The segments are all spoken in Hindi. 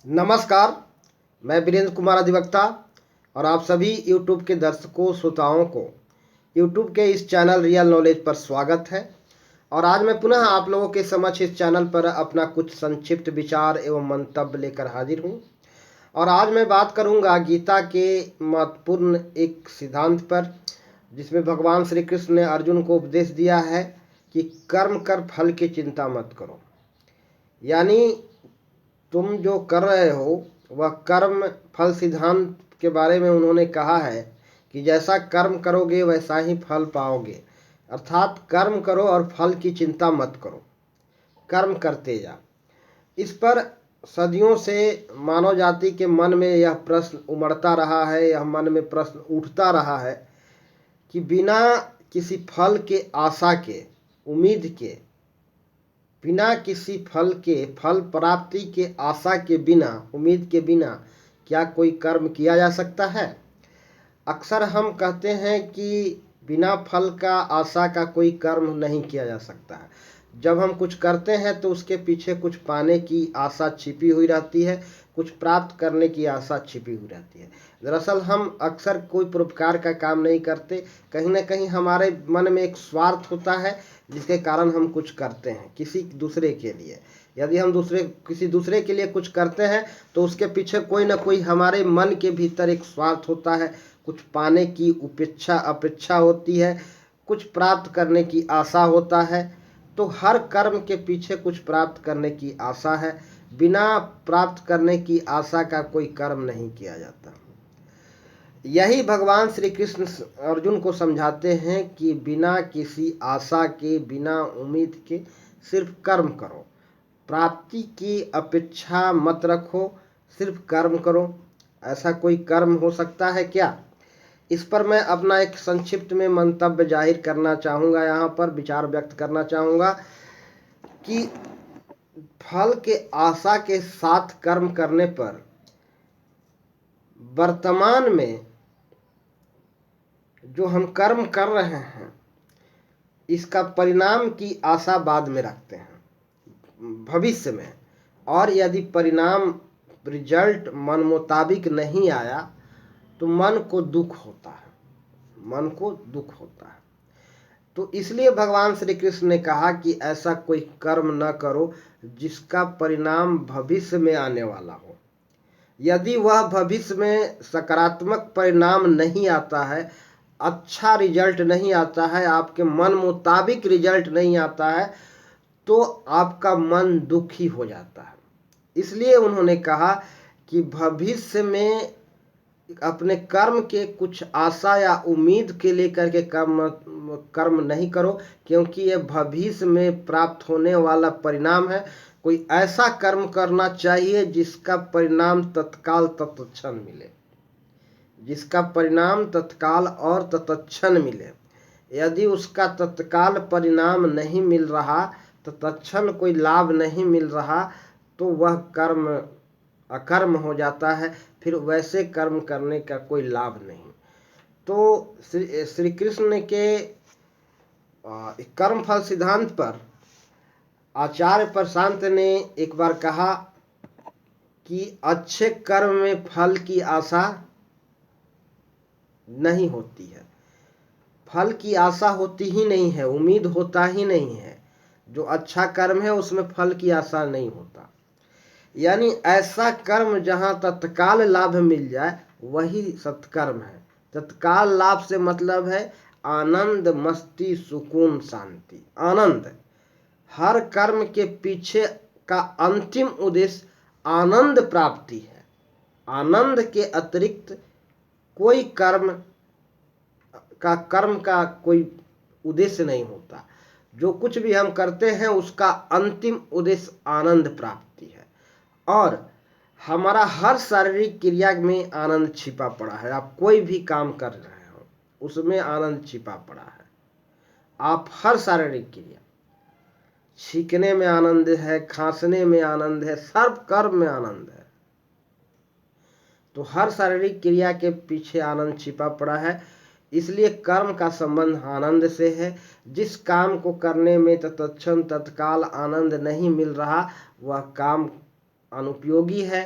नमस्कार। मैं वीरेंद्र कुमार अधिवक्ता और आप सभी YouTube के दर्शकों श्रोताओं को YouTube के इस चैनल रियल नॉलेज पर स्वागत है। और आज मैं पुनः आप लोगों के समक्ष इस चैनल पर अपना कुछ संक्षिप्त विचार एवं मंतव्य लेकर हाजिर हूँ। और आज मैं बात करूँगा गीता के महत्वपूर्ण एक सिद्धांत पर, जिसमें भगवान श्री कृष्ण ने अर्जुन को उपदेश दिया है कि कर्म कर फल की चिंता मत करो। यानी तुम जो कर रहे हो वह कर्म फल सिद्धांत के बारे में उन्होंने कहा है कि जैसा कर्म करोगे वैसा ही फल पाओगे। अर्थात कर्म करो और फल की चिंता मत करो, कर्म करते जा। इस पर सदियों से मानव जाति के मन में यह प्रश्न उमड़ता रहा है, यह मन में प्रश्न उठता रहा है कि बिना किसी फल के आशा के, उम्मीद के, बिना किसी फल के, फल प्राप्ति के आशा के बिना, उम्मीद के बिना क्या कोई कर्म किया जा सकता है? अक्सर हम कहते हैं कि बिना फल का आशा का कोई कर्म नहीं किया जा सकता है। जब हम कुछ करते हैं तो उसके पीछे कुछ पाने की आशा छिपी हुई रहती है, कुछ प्राप्त करने की आशा छिपी हुई रहती है। दरअसल हम अक्सर कोई परोपकार का काम नहीं करते, कहीं ना कहीं हमारे मन में एक स्वार्थ होता है जिसके कारण हम कुछ करते हैं किसी दूसरे के लिए। यदि हम किसी दूसरे के लिए कुछ करते हैं तो उसके पीछे कोई ना कोई हमारे मन के भीतर एक स्वार्थ होता है, कुछ पाने की अपेक्षा होती है, कुछ प्राप्त करने की आशा होता है। तो हर कर्म के पीछे कुछ प्राप्त करने की आशा है। बिना प्राप्त करने की आशा का कोई कर्म नहीं किया जाता। यही भगवान श्री कृष्ण अर्जुन को समझाते हैं कि बिना किसी आशा के, बिना उम्मीद के सिर्फ कर्म करो, प्राप्ति की अपेक्षा मत रखो, सिर्फ कर्म करो। ऐसा कोई कर्म हो सकता है क्या? इस पर मैं अपना एक संक्षिप्त में मंतव्य जाहिर करना चाहूँगा, यहाँ पर विचार व्यक्त करना चाहूँगा कि फल के आशा के साथ कर्म करने पर वर्तमान में जो हम कर्म कर रहे हैं इसका परिणाम की आशा बाद में रखते हैं, भविष्य में। और यदि परिणाम, रिजल्ट मन मुताबिक नहीं आया तो मन को दुख होता है, मन को दुख होता है। तो इसलिए भगवान श्री कृष्ण ने कहा कि ऐसा कोई कर्म न करो जिसका परिणाम भविष्य में आने वाला हो। यदि वह भविष्य में सकारात्मक परिणाम नहीं आता है, अच्छा रिजल्ट नहीं आता है, आपके मन मुताबिक रिजल्ट नहीं आता है, तो आपका मन दुखी हो जाता है। इसलिए उन्होंने कहा कि भविष्य में अपने कर्म के कुछ आशा या उम्मीद के लेकर के कर्म नहीं करो, क्योंकि यह भविष्य में प्राप्त होने वाला परिणाम है। कोई ऐसा कर्म करना चाहिए जिसका परिणाम तत्काल तत्क्षण मिले, जिसका परिणाम तत्काल और तत्क्षण मिले। यदि उसका तत्काल परिणाम नहीं मिल रहा, तत्क्षण कोई लाभ नहीं मिल रहा, तो वह कर्म अकर्म हो जाता है, फिर वैसे कर्म करने का कोई लाभ नहीं। तो श्री कृष्ण के कर्म फल सिद्धांत पर आचार्य प्रशांत ने एक बार कहा कि अच्छे कर्म में फल की आशा नहीं होती है, फल की आशा होती ही नहीं है, उम्मीद होता ही नहीं है। जो अच्छा कर्म है उसमें फल की आशा नहीं होता। यानी ऐसा कर्म जहाँ तत्काल लाभ मिल जाए वही सत्कर्म है। तत्काल लाभ से मतलब है आनंद, मस्ती, सुकून, शांति, आनंद। हर कर्म के पीछे का अंतिम उद्देश्य आनंद प्राप्ति है। आनंद के अतिरिक्त कोई कर्म का कोई उद्देश्य नहीं होता। जो कुछ भी हम करते हैं उसका अंतिम उद्देश्य आनंद प्राप्ति है। और हमारा हर शारीरिक क्रिया में आनंद छिपा पड़ा है। आप कोई भी काम कर रहे हो उसमें आनंद छिपा पड़ा है। आप हर शारीरिक क्रिया, छींकने में आनंद है, खांसने में आनंद है, सर्व कर्म में आनंद है। तो हर शारीरिक क्रिया के पीछे आनंद छिपा पड़ा है। इसलिए कर्म का संबंध आनंद से है। जिस काम को करने में तत्क्षण तत्काल आनंद नहीं मिल रहा वह काम अनुपयोगी है।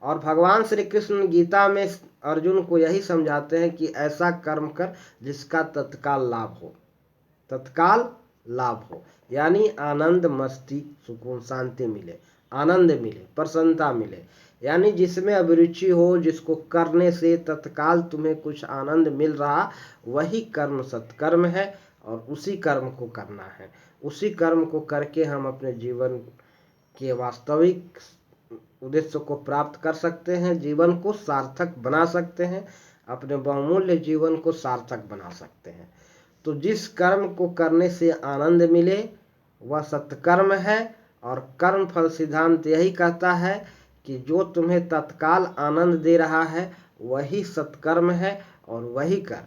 और भगवान श्री कृष्ण गीता में अर्जुन को यही समझाते हैं कि ऐसा कर्म कर जिसका तत्काल लाभ हो, तत्काल लाभ हो, यानी आनंद, मस्ती, सुकून, शांति मिले, आनंद मिले, प्रसन्नता मिले, यानी जिसमें अभिरुचि हो, जिसको करने से तत्काल तुम्हें कुछ आनंद मिल रहा, वही कर्म सत्कर्म है और उसी कर्म को करना है। उसी कर्म को करके हम अपने जीवन के वास्तविक उद्देश्य को प्राप्त कर सकते हैं, जीवन को सार्थक बना सकते हैं, अपने बहुमूल्य जीवन को सार्थक बना सकते हैं। तो जिस कर्म को करने से आनंद मिले वह सत्कर्म है। और कर्म फल सिद्धांत यही कहता है कि जो तुम्हें तत्काल आनंद दे रहा है वही सत्कर्म है और वही कर।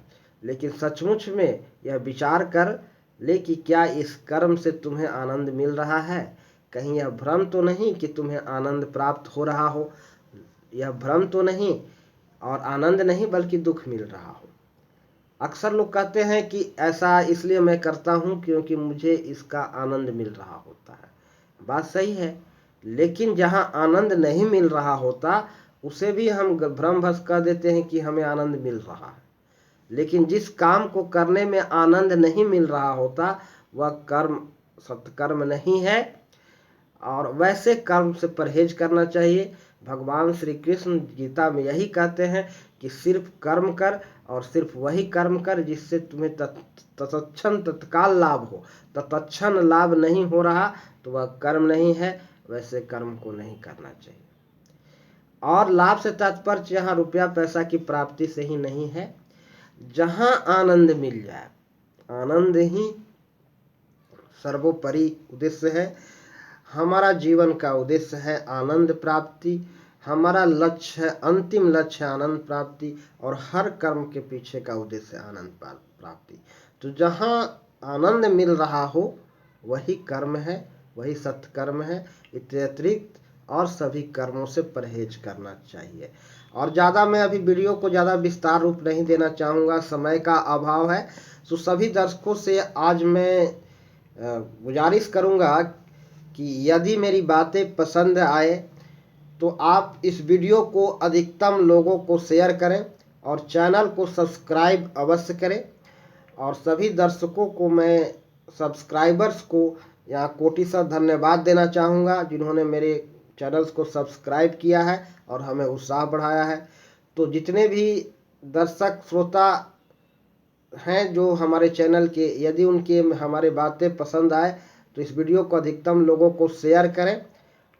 लेकिन सचमुच में यह विचार कर ले कि क्या इस कर्म से तुम्हें आनंद मिल रहा है, कहीं यह भ्रम तो नहीं कि तुम्हें आनंद प्राप्त हो रहा हो, यह भ्रम तो नहीं और आनंद नहीं बल्कि दुख मिल रहा हो। अक्सर लोग कहते हैं कि ऐसा इसलिए मैं करता हूँ क्योंकि मुझे इसका आनंद मिल रहा होता है। बात सही है, लेकिन जहाँ आनंद नहीं मिल रहा होता उसे भी हम भ्रमवश कर देते हैं कि हमें आनंद मिल रहा है। लेकिन जिस काम को करने में आनंद नहीं मिल रहा होता वह कर्म सत्कर्म नहीं है और वैसे कर्म से परहेज करना चाहिए। भगवान श्री कृष्ण गीता में यही कहते हैं कि सिर्फ कर्म कर और सिर्फ वही कर्म कर जिससे तुम्हें तत्क्षण तत्काल लाभ हो। तत्क्षण लाभ नहीं हो रहा तो वह कर्म नहीं है, वैसे कर्म को नहीं करना चाहिए। और लाभ से तात्पर्य यहाँ रुपया पैसा की प्राप्ति से ही नहीं है, जहाँ आनंद मिल जाए, आनंद ही सर्वोपरि उद्देश्य है। हमारा जीवन का उद्देश्य है आनंद प्राप्ति, हमारा लक्ष्य है, अंतिम लक्ष्य है आनंद प्राप्ति और हर कर्म के पीछे का उद्देश्य है आनंद प्राप्ति। तो जहाँ आनंद मिल रहा हो वही कर्म है, वही सत्कर्म है। इसके अतिरिक्त और सभी कर्मों से परहेज करना चाहिए। और ज़्यादा मैं अभी वीडियो को ज़्यादा विस्तार रूप नहीं देना चाहूँगा, समय का अभाव है। तो सभी दर्शकों से आज मैं गुजारिश करूँगा कि यदि मेरी बातें पसंद आए तो आप इस वीडियो को अधिकतम लोगों को शेयर करें और चैनल को सब्सक्राइब अवश्य करें। और सभी दर्शकों को मैं, सब्सक्राइबर्स को यहाँ कोटिशः धन्यवाद देना चाहूँगा जिन्होंने मेरे चैनल्स को सब्सक्राइब किया है और हमें उत्साह बढ़ाया है। तो जितने भी दर्शक श्रोता हैं जो हमारे चैनल के, यदि उनके हमारे बातें पसंद आए तो इस वीडियो को अधिकतम लोगों को शेयर करें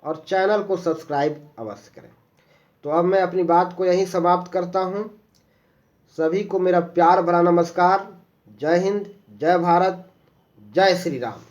और चैनल को सब्सक्राइब अवश्य करें। तो अब मैं अपनी बात को यहीं समाप्त करता हूँ। सभी को मेरा प्यार भरा नमस्कार। जय हिंद, जय भारत, जय श्री राम।